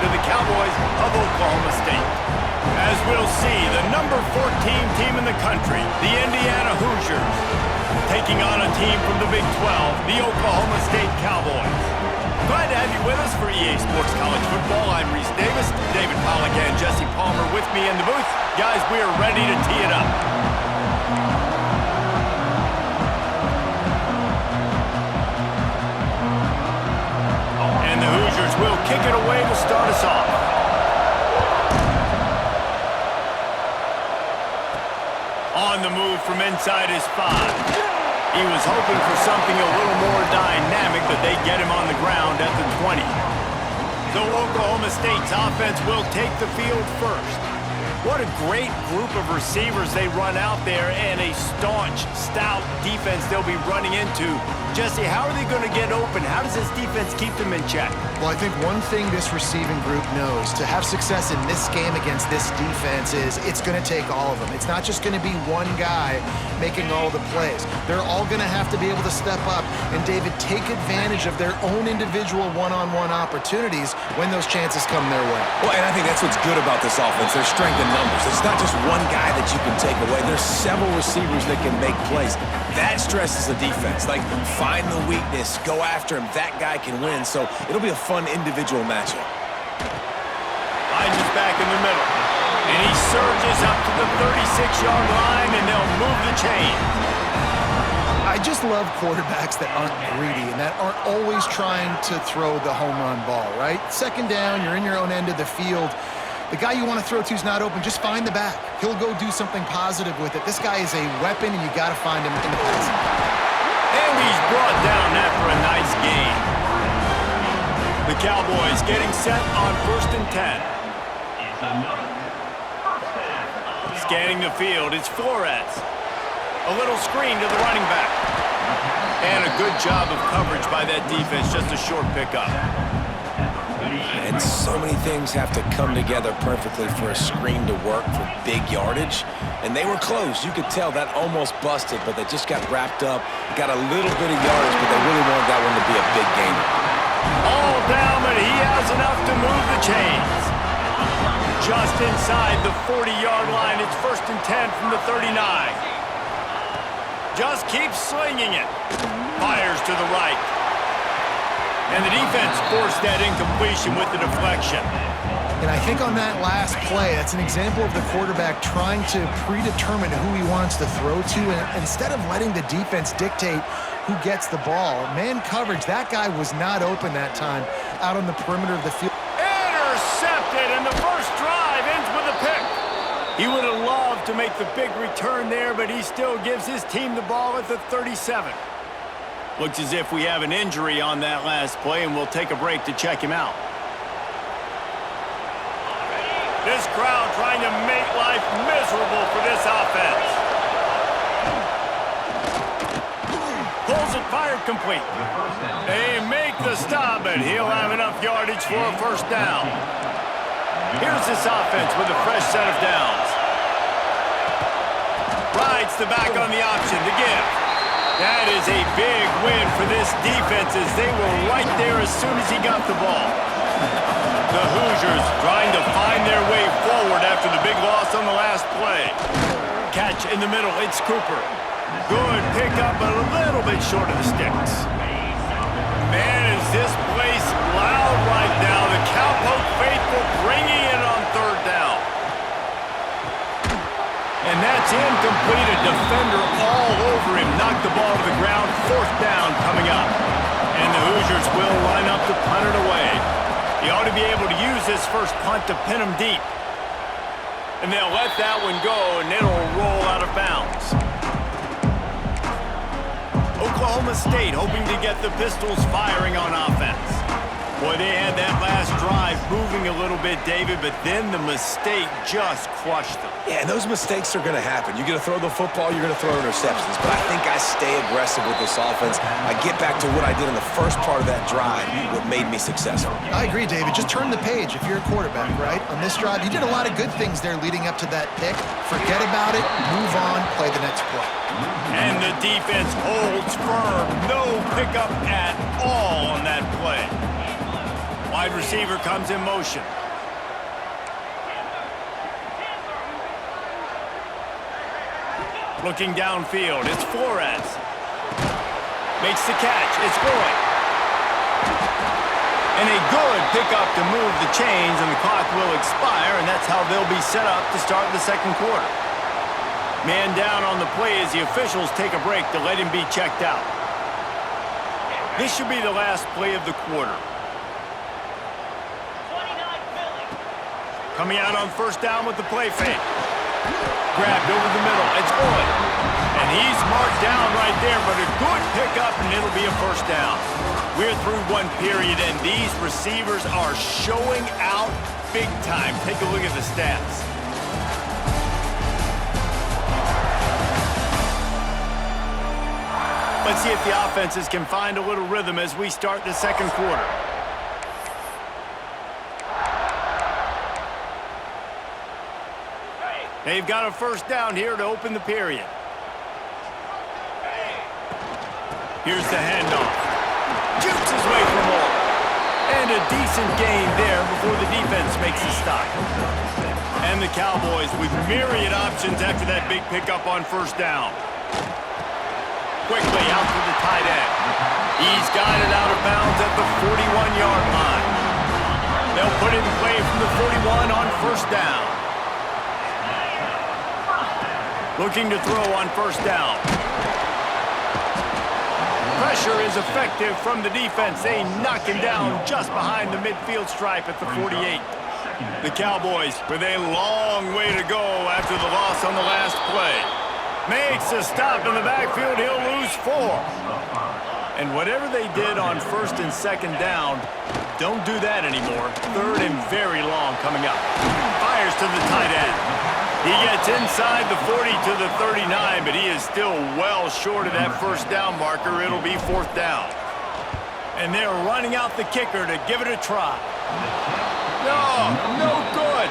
to the Cowboys of Oklahoma State. As we'll see, the number 14 team in the country, the Indiana Hoosiers, taking on a team from the Big 12, the Oklahoma State Cowboys. Glad to have you with us for EA Sports College Football. I'm Reese Davis, David Pollack and Jesse Palmer with me in the booth. Guys, we are ready to tee it up. And the Hoosiers will kick it away to start us off. On the move from inside his 5. He was hoping for something a little more dynamic, but they get him on the ground at the 20. So Oklahoma State's offense will take the field first. What a great group of receivers they run out there, and a staunch, stout defense they'll be running into. Jesse, how are they going to get open? How does this defense keep them in check? Well, I think one thing this receiving group knows to have success in this game against this defense is it's going to take all of them. It's not just going to be one guy making all the plays. They're all going to have to be able to step up and, David, take advantage of their own individual one-on-one opportunities when those chances come their way. Well, and I think that's what's good about this offense. Their strength in numbers. It's not just one guy that you can take away. There's several receivers that can make plays. That stresses the defense. Like, find the weakness, go after him. That guy can win. So it'll be a fun individual matchup. Hines is back in the middle. And he surges up to the 36-yard line, and they'll move the chain. I just love quarterbacks that aren't greedy and that aren't always trying to throw the home run ball, right? Second down, you're in your own end of the field. The guy you want to throw to is not open. Just find the back. He'll go do something positive with it. This guy is a weapon, and you got to find him in the passing. And he's brought down after a nice gain. The Cowboys getting set on 1st and 10. Scanning the field, it's Flores. A little screen to the running back. And a good job of coverage by that defense, just a short pickup. And so many things have to come together perfectly for a screen to work for big yardage. And they were close. You could tell that almost busted, but they just got wrapped up, got a little bit of yardage, but they really wanted that one to be a big gainer. All down, but he has enough to move the chains. Just inside the 40-yard line, it's 1st and 10 from the 39. Just keeps slinging it. Fires to the right. And the defense forced that incompletion with the deflection. And I think on that last play, that's an example of the quarterback trying to predetermine who he wants to throw to, and instead of letting the defense dictate who gets the ball. Man coverage, that guy was not open that time out on the perimeter of the field. Intercepted, and the first drive ends with a pick. He would have loved to make the big return there, but he still gives his team the ball at the 37. Looks as if we have an injury on that last play, and we'll take a break to check him out. This crowd trying to make life miserable for this offense. Pulls it, fired complete. They make the stop, but he'll have enough yardage for a first down. Here's this offense with a fresh set of downs. Rides the back on the option to give. That is a big win for this defense, as they were right there as soon as he got the ball. The Hoosiers trying to find their way forward after the big loss on the last play. Catch in the middle, it's Cooper. Good pickup, but a little bit short of the sticks. Man, is this place loud right now. The Cowpoke faithful bringing it on 3rd down. And that's incomplete. A defender all over him. Knocked the ball to the ground. 4th down coming up. And the Hoosiers will line up to punt it away. He ought to be able to use this first punt to pin him deep. And they'll let that one go, and it'll roll out of bounds. Oklahoma State hoping to get the Pistols firing on offense. Boy, they had that last drive moving a little bit, David, but then the mistake just crushed them. Yeah, and those mistakes are going to happen. You're going to throw the football, you're going to throw interceptions. But I think I stay aggressive with this offense. I get back to what I did in the first part of that drive, what made me successful. I agree, David. Just turn the page if you're a quarterback, right? On this drive, you did a lot of good things there leading up to that pick. Forget about it, move on, play the next play. And the defense holds firm. No pickup at all on that play. Wide receiver comes in motion. Looking downfield, it's Flores. Makes the catch, it's Boyd. And a good pickup to move the chains, and the clock will expire, and that's how they'll be set up to start the second quarter. Man down on the play as the officials take a break to let him be checked out. This should be the last play of the quarter. Coming out on first down with the play fake. Grabbed over the middle, it's Boyd. And he's marked down right there, but a good pickup, and it'll be a first down. We're through one period, and these receivers are showing out big time. Take a look at the stats. Let's see if the offenses can find a little rhythm as we start the second quarter. They've got a first down here to open the period. Here's the handoff. Jukes his way for more. And a decent gain there before the defense makes a stop. And the Cowboys with myriad options after that big pickup on first down. Quickly out to the tight end. He's got it out of bounds at the 41-yard line. They'll put it in play from the 41 on first down. Looking to throw on first down. Pressure is effective from the defense. They knock him down just behind the midfield stripe at the 48. The Cowboys with a long way to go after the loss on the last play. Makes a stop in the backfield. He'll lose 4. And whatever they did on first and second down, don't do that anymore. Third and very long coming up. Fires to the tight end. He gets inside the 40 to the 39, but he is still well short of that first down marker. It'll be fourth down. And they're running out the kicker to give it a try. No good.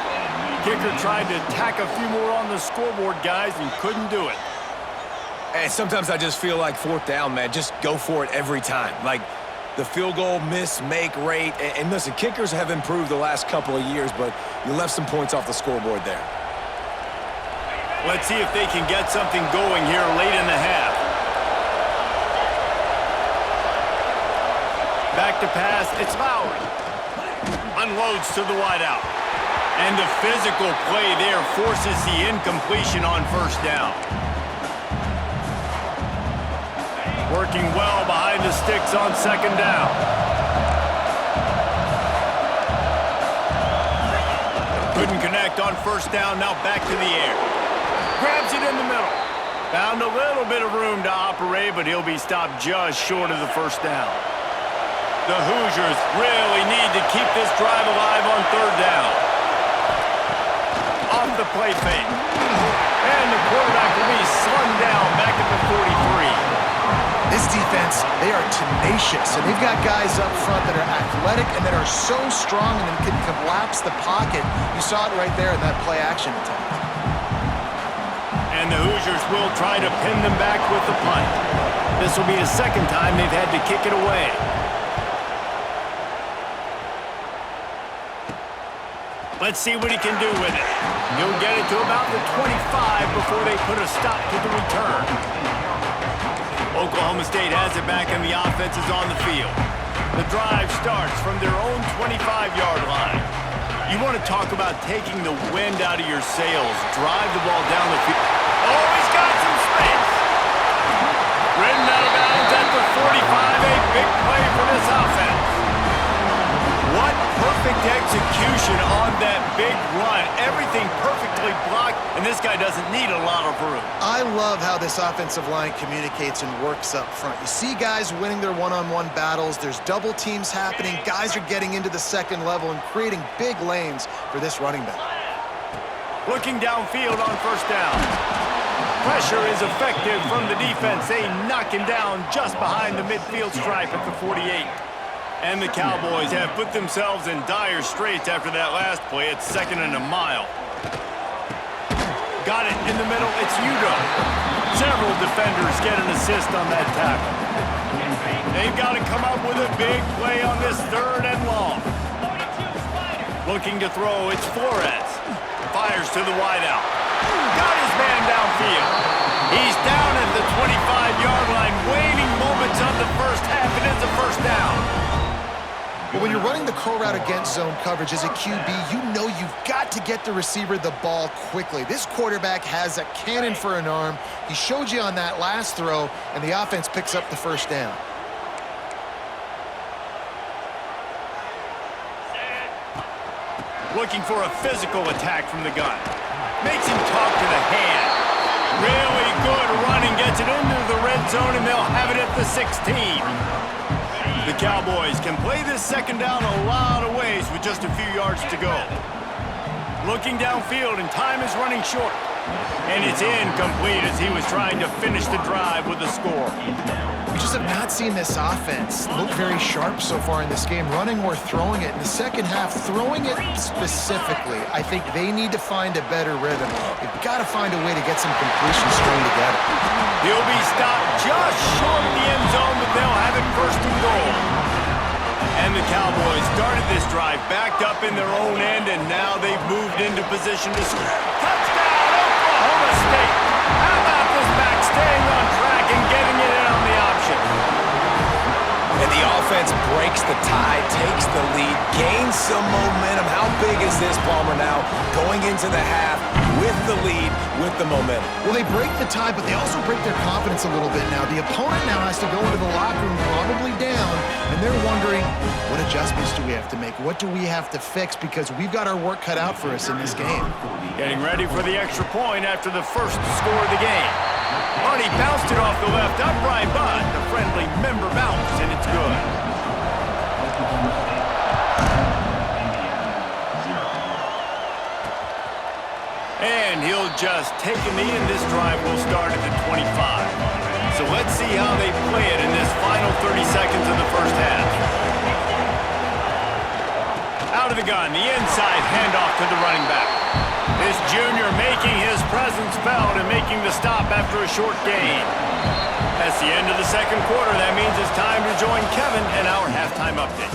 Kicker tried to tack a few more on the scoreboard, guys, and couldn't do it. And sometimes I just feel like fourth down, man, just go for it every time. Like the field goal miss-make rate. And listen, kickers have improved the last couple of years, but you left some points off the scoreboard there. Let's see if they can get something going here late in the half. Back to pass, it's Lowry. Unloads to the wideout. And the physical play there forces the incompletion on first down. Working well behind the sticks on second down. Couldn't connect on first down, now back to the air. Grabs it in the middle. Found a little bit of room to operate, but he'll be stopped just short of the first down. The Hoosiers really need to keep this drive alive on third down. Off the play fake. And the quarterback will be slung down back at the 43. This defense, they are tenacious, and they've got guys up front that are athletic and that are so strong and can collapse the pocket. You saw it right there in that play action attempt. And the Hoosiers will try to pin them back with the punt. This will be the second time they've had to kick it away. Let's see what he can do with it. He'll get it to about the 25 before they put a stop to the return. Oklahoma State has it back and the offense is on the field. The drive starts from their own 25-yard line. You want to talk about taking the wind out of your sails. Drive the ball down the field. Oh, he's got some space. Ridden out of bounds at the 45. A big play for this offense. What perfect execution on that big run. Everything perfectly blocked, and this guy doesn't need a lot of room. I love how this offensive line communicates and works up front. You see guys winning their one-on-one battles. There's double teams happening. Guys are getting into the second level and creating big lanes for this running back. Looking downfield on first down. Pressure is effective from the defense. They knock him down just behind the midfield stripe at the 48. And the Cowboys have put themselves in dire straits after that last play. It's second and a mile. Got it in the middle. It's Udo. Several defenders get an assist on that tackle. They've got to come up with a big play on this third and long. Looking to throw, it's Flores. Fires to the wideout. Got his man downfield. He's down at the 25-yard line, waiting moments on the first half. It is a first down. But when you're running the curl route against zone coverage as a QB, you know you've got to get the receiver the ball quickly. This quarterback has a cannon for an arm. He showed you on that last throw, and the offense picks up the first down. Looking for a physical attack from the gun. Makes him talk to the hand. Really good running, gets it into the red zone, and they'll have it at the 16. The Cowboys can play this second down a lot of ways with just a few yards to go. Looking downfield, and time is running short. And it's incomplete as he was trying to finish the drive with a score. We just have not seen this offense look very sharp so far in this game, running or throwing it. In the second half, throwing it specifically, I think they need to find a better rhythm. They've got to find a way to get some completions strung together. He'll be stopped just short of the end zone, but they'll have it first and goal. And the Cowboys started this drive backed up in their own end, and now they've moved into position to score. Touchdown, Oklahoma State! How about this back staying on track and getting it in on the option? And the offense breaks the tie, takes the lead, gains some momentum. How big is this, Palmer, now? Going into the half with the lead, with the momentum. Well, they break the tie, but they also break their confidence a little bit now. The opponent now has to go into the locker room probably down, and they're wondering, what adjustments do we have to make? What do we have to fix? Because we've got our work cut out for us in this game. Getting ready for the extra point after the first score of the game. But he bounced it off the left upright, but the friendly member bounce, and it's good. And he'll just take a knee, and this drive will start at the 25. So let's see how they play it in this final 30 seconds of the first half. Out of the gun, the inside handoff to the running back. This junior making his presence felt and making the stop after a short gain. That's the end of the second quarter. That means it's time to join Kevin in our halftime update.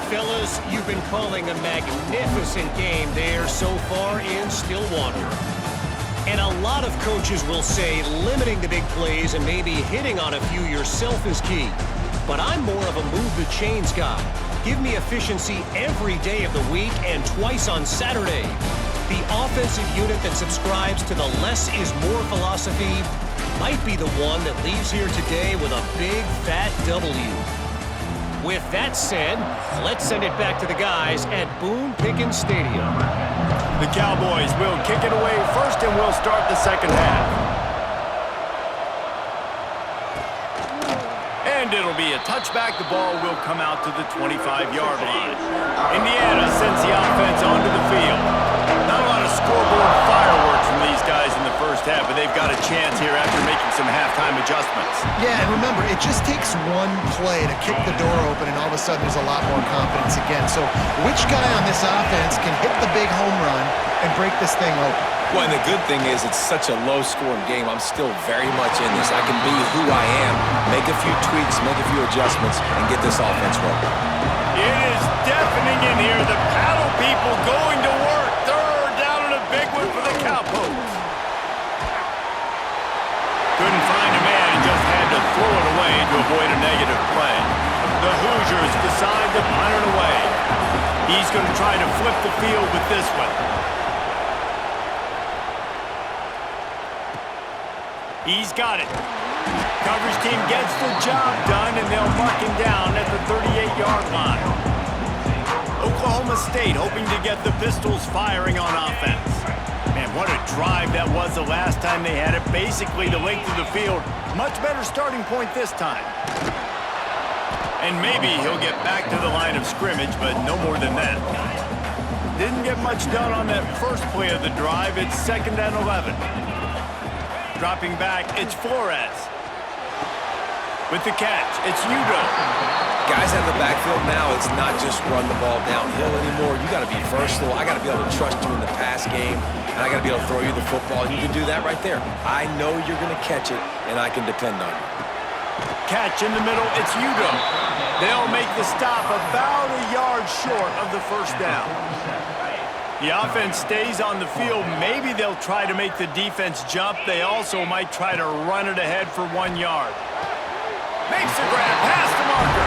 Fellas, you've been calling a magnificent game there so far in Stillwater. And a lot of coaches will say limiting the big plays and maybe hitting on a few yourself is key. But I'm more of a move the chains guy. Give me efficiency every day of the week and twice on Saturday. The offensive unit that subscribes to the less is more philosophy might be the one that leaves here today with a big fat W. With that said, let's send it back to the guys at Boone Pickens Stadium. The Cowboys will kick it away first, and we'll start the second half. And it'll be a touchback. The ball will come out to the 25-yard line. Indiana sends the offense onto the field. Not a lot of scoreboard fireworks from these guys in the first half, but they've got a chance here after making some halftime adjustments. Yeah, and remember, it just takes one play to kick the door open, and all of a sudden there's a lot more confidence again. So which guy on this offense can hit the big home run and break this thing open? Well, and the good thing is it's such a low-scoring game. I'm still very much in this. I can be who I am, make a few tweaks, make a few adjustments, and get this offense rolling. It is deafening in here. The paddle people going to work. Third down and a big one for the Cowpokes. Couldn't find a man and just had to throw it away to avoid a negative play. The Hoosiers decide to punt it away. He's going to try to flip the field with this one. He's got it. Coverage team gets the job done, and they'll mark him down at the 38-yard line. Oklahoma State hoping to get the Pistols firing on offense. Man, what a drive that was the last time they had it. Basically the length of the field. Much better starting point this time. And maybe he'll get back to the line of scrimmage, but no more than that. Didn't get much done on that first play of the drive. It's 2nd and 11. Dropping back, it's Flores. With the catch, it's Udo. Guys out of the backfield now, it's not just run the ball downhill anymore. You got to be versatile. I got to be able to trust you in the pass game, and I got to be able to throw you the football, and you can do that right there. I know you're going to catch it, and I can depend on you. Catch in the middle, it's Udo. They'll make the stop about a yard short of the first down. The offense stays on the field. Maybe they'll try to make the defense jump. They also might try to run it ahead for 1 yard. Makes the grab, past the marker.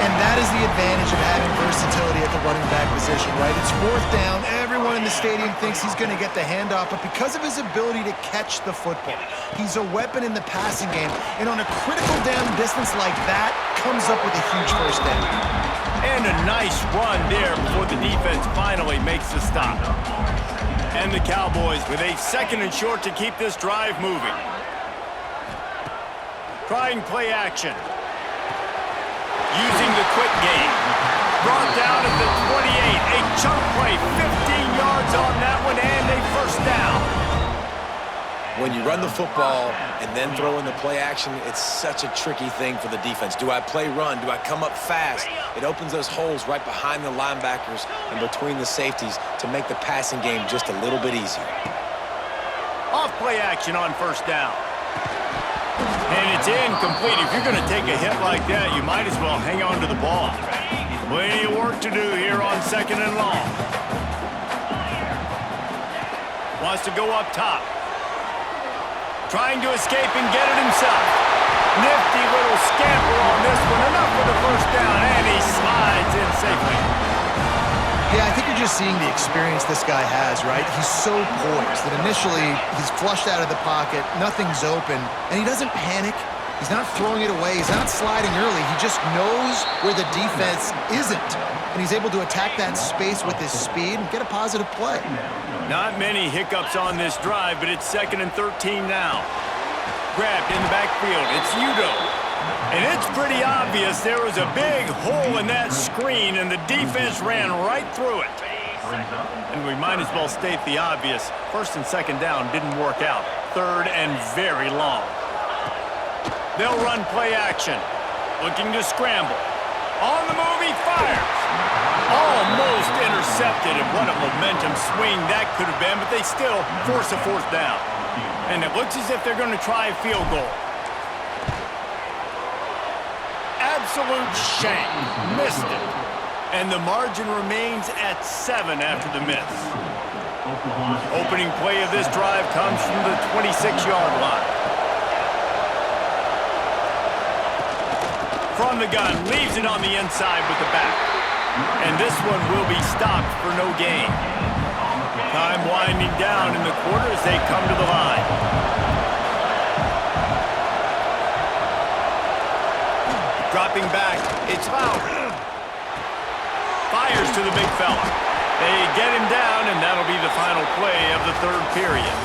And that is the advantage of having versatility at the running back position, right? It's 4th down. Everyone in the stadium thinks he's going to get the handoff, but because of his ability to catch the football, he's a weapon in the passing game. And on a critical down distance like that, comes up with a huge first down. And a nice run there before the defense finally makes the stop. And the Cowboys with a 2nd and short to keep this drive moving. Trying play action. Using the quick game. Brought down at the 28. A chunk play, 15 yards on that one, and a first down. When you run the football and then throw in the play action, it's such a tricky thing for the defense. Do I play run? Do I come up fast? It opens those holes right behind the linebackers and between the safeties to make the passing game just a little bit easier. Off play action on first down. And it's incomplete. If you're going to take a hit like that, you might as well hang on to the ball. Plenty of work to do here on 2nd and long. Wants to go up top. Trying to escape and get it himself. Nifty little scamper on this one. Enough for the first down, and he slides in safely. Yeah, I think you're just seeing the experience this guy has, right? He's so poised that initially he's flushed out of the pocket, nothing's open, and he doesn't panic. He's not throwing it away. He's not sliding early. He just knows where the defense isn't, and he's able to attack that space with his speed and get a positive play. Not many hiccups on this drive, but it's 2nd and 13 now. Grabbed in the backfield. It's Udo. And it's pretty obvious there was a big hole in that screen, and the defense ran right through it. And we might as well state the obvious. 1st and 2nd down didn't work out. 3rd and very long. They'll run play action. Looking to scramble. On the move, he fires. Almost intercepted, and what a momentum swing that could have been, but they still force a 4th down. And it looks as if they're going to try a field goal. Absolute shank. Missed it. And the margin remains at 7 after the miss. Opening play of this drive comes from the 26-yard line. From the gun, leaves it on the inside with the back. And this one will be stopped for no gain. Time winding down in the quarter as they come to the line. Dropping back, it's Fowler. Fires to the big fella. They get him down, and that'll be the final play of the 3rd period.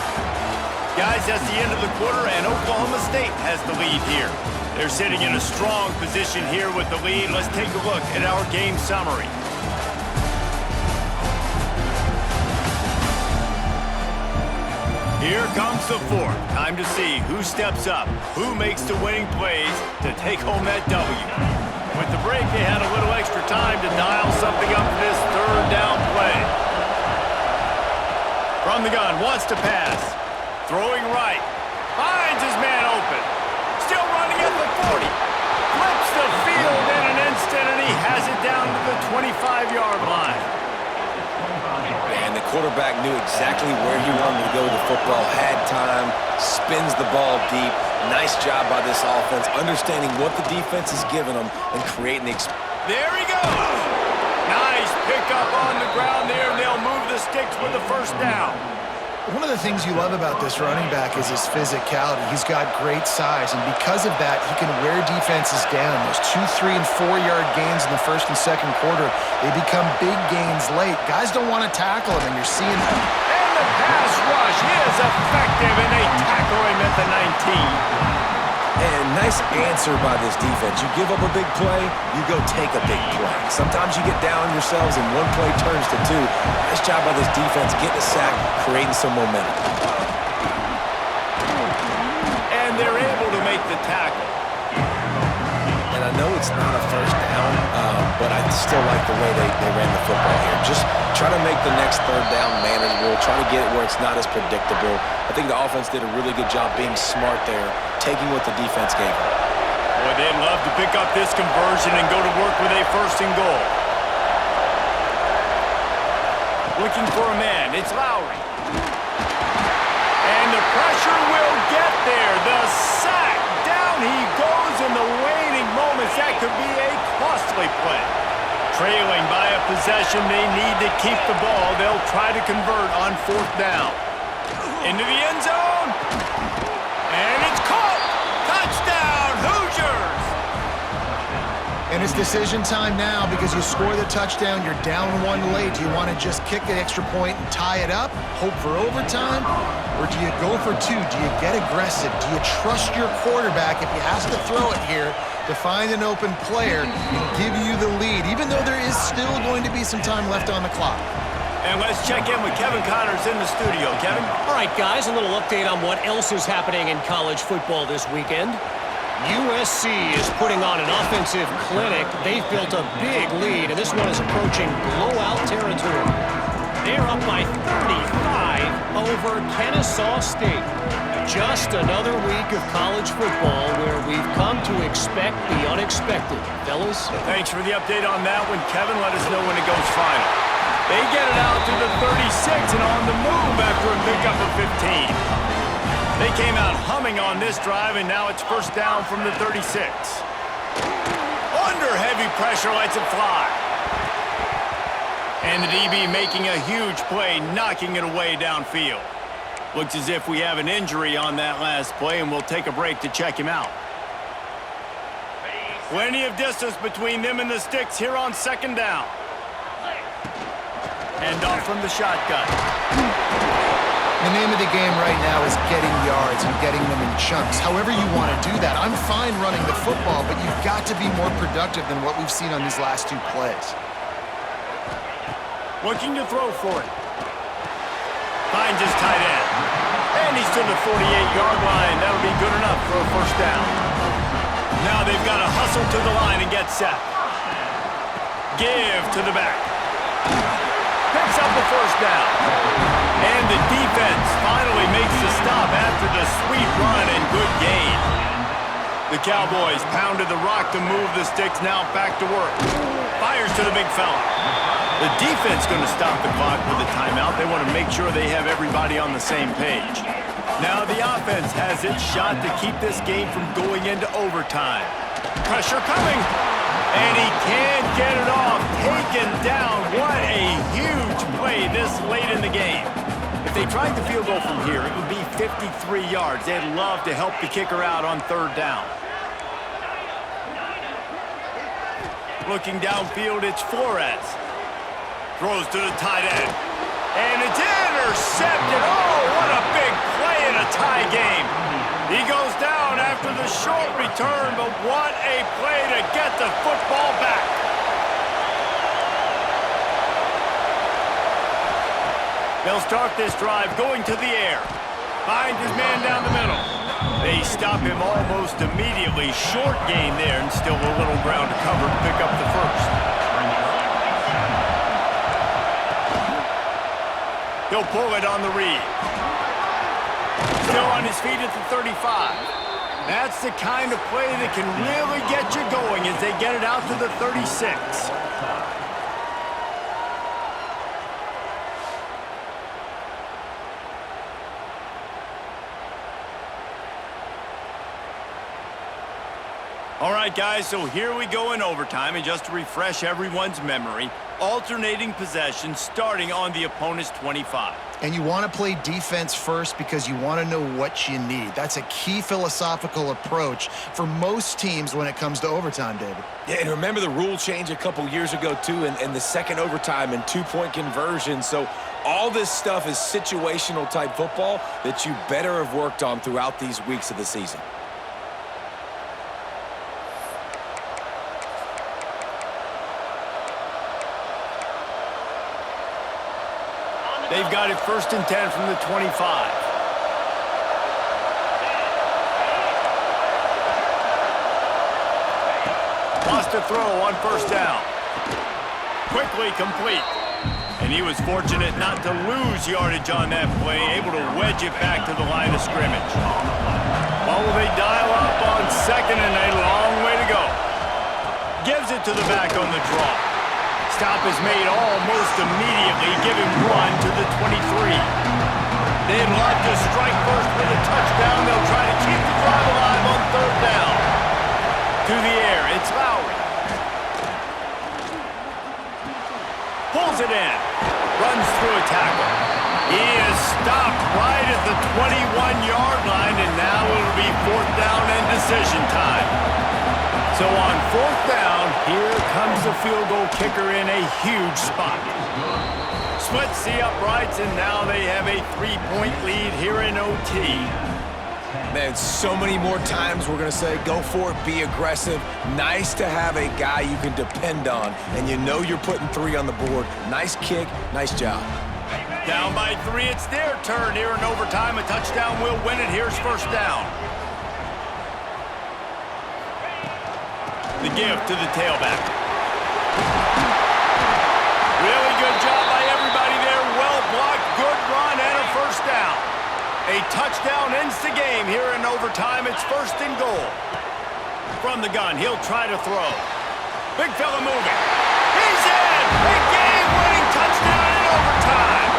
Guys, that's the end of the quarter, and Oklahoma State has the lead here. They're sitting in a strong position here with the lead. Let's take a look at our game summary. Here comes the 4th. Time to see who steps up, who makes the winning plays to take home that W. With the break, they had a little extra time to dial something up for this 3rd down play. From the gun, wants to pass. Throwing right. Finds his man open. Still running at the 40. Flips the field in an instant, and he has it down to the 25-yard line. And the quarterback knew exactly where he wanted to go with the football, had time, spins the ball deep. Nice job by this offense, understanding what the defense is giving them and creating the There he goes. Nice pickup on the ground there, and they'll move the sticks with the first down. One of the things you love about this running back is his physicality. He's got great size, and because of that, he can wear defenses down. Those 2-, 3-, and 4-yard gains in the 1st and 2nd quarter, they become big gains late. Guys don't want to tackle him, and you're seeing... And the pass rush is effective, and they tackle him at the 19. And nice answer by this defense. You give up a big play, you go take a big play. Sometimes you get down on yourselves and one play turns to 2. Nice job by this defense getting a sack, creating some momentum. And they're able to make the tackle. And I know it's not a first down, but I still like the way they ran the football here. Just try to make the next 3rd down manageable, try to get it where it's not as predictable. I think the offense did a really good job being smart there, taking what the defense gave them. Boy, they'd love to pick up this conversion and go to work with a 1st and goal. Looking for a man. It's Lowry. And the pressure will get there. The sack. Down he goes in the waning moments. That could be a costly play. Trailing by a possession, they need to keep the ball. They'll try to convert on 4th down. Into the end zone. And it's caught. Touchdown, Hoosiers. And it's decision time now because you score the touchdown, you're down 1 late. Do you want to just kick the extra point and tie it up, hope for overtime? Or do you go for 2? Do you get aggressive? Do you trust your quarterback if he has to throw it here to find an open player and give you the lead, even though there is still going to be some time left on the clock? And let's check in with Kevin Connors in the studio. Kevin? All right, guys, a little update on what else is happening in college football this weekend. USC is putting on an offensive clinic. They've built a big lead, and this one is approaching blowout territory. They're up by 35 over Kennesaw State. Just another week of college football where we've come to expect the unexpected. Fellas? Thanks for the update on that one, Kevin. Let us know when it goes final. They get it out to the 36 and on the move after a pickup of 15. They came out humming on this drive, and now it's 1st down from the 36. Under heavy pressure, lets it fly. And the DB making a huge play, knocking it away downfield. Looks as if we have an injury on that last play, and we'll take a break to check him out. Plenty of distance between them and the sticks here on 2nd down. And off from the shotgun. The name of the game right now is getting yards and getting them in chunks. However you want to do that. I'm fine running the football, but you've got to be more productive than what we've seen on these last 2 plays. Looking to throw for it. Finds his tight end. And he's to the 48-yard line. That'll be good enough for a 1st down. Now they've got to hustle to the line and get set. Give to the back. Picks up the 1st down. And the defense finally makes the stop after the sweet run and good gain. The Cowboys pounded the rock to move the sticks, now back to work. Fires to the big fella. The defense going to stop the clock with a timeout. They want to make sure they have everybody on the same page. Now the offense has its shot to keep this game from going into overtime. Pressure coming. And he can't get it off. Taken down. What a huge play this late in the game. If they tried the field goal from here, it would be 53 yards. They'd love to help the kicker out on 3rd down. Looking downfield, it's Flores. Throws to the tight end. And it's intercepted. Oh, what a big play in a tie game. He goes down after the short return, but what a play to get the football back. They'll start this drive going to the air. Finds his man down the middle. They stop him almost immediately. Short gain there and still a little ground to cover to pick up the 1st. He'll pull it on the read. Still on his feet at the 35. That's the kind of play that can really get you going as they get it out to the 36. All right, guys, so here we go in overtime, and just to refresh everyone's memory, alternating possession starting on the opponent's 25. And you want to play defense first because you want to know what you need. That's a key philosophical approach for most teams when it comes to overtime, David. Yeah, and remember the rule change a couple years ago, too, and the second overtime and 2-point conversion. So all this stuff is situational type football that you better have worked on throughout these weeks of the season. They've got it 1st and 10 from the 25. Lost a throw on 1st down. Quickly complete. And he was fortunate not to lose yardage on that play, able to wedge it back to the line of scrimmage. Well, will they dial up on 2nd and a long way to go? Gives it to the back on the draw. stop is made almost immediately, giving one to the 23. They'd love to strike first with a touchdown. They'll try to keep the drive alive on third down. To the air, it's Lowry. Pulls it in. Runs through a tackle. He is stopped right at the 21-yard line, and now it'll be fourth down and decision time. So on fourth down, here comes the field goal kicker in a huge spot. Splits the uprights, and now they have a 3-point lead here in OT. Man, so many more times we're going to say, go for it, be aggressive. Nice to have a guy you can depend on, and you know you're putting 3 on the board. Nice kick, nice job. Down by 3, it's their turn here in overtime. A touchdown will win it. Here's first down. The give to the tailback. Really good job by everybody there. Well blocked, good run, and a first down. A touchdown ends the game here in overtime. It's first and goal. From the gun, he'll try to throw. Big fella moving. He's in! A game-winning touchdown in overtime.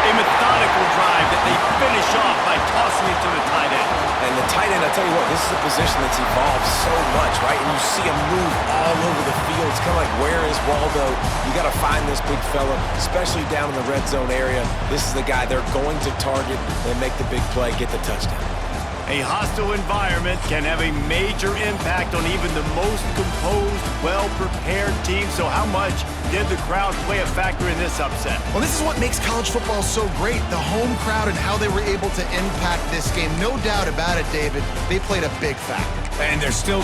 A methodical drive that they finish off by tossing it to the tight end. And the tight end, I'll tell you what, this is a position that's evolved so much, right? And you see him move all over the field. It's kind of like, where is Waldo? You got to find this big fella, especially down in the red zone area. This is the guy they're going to target and make the big play, get the touchdown. A hostile environment can have a major impact on even the most composed, well-prepared team. So how much did the crowd play a factor in this upset? Well, this is what makes college football so great, the home crowd and how they were able to impact this game. No doubt about it, David, they played a big factor. And they're still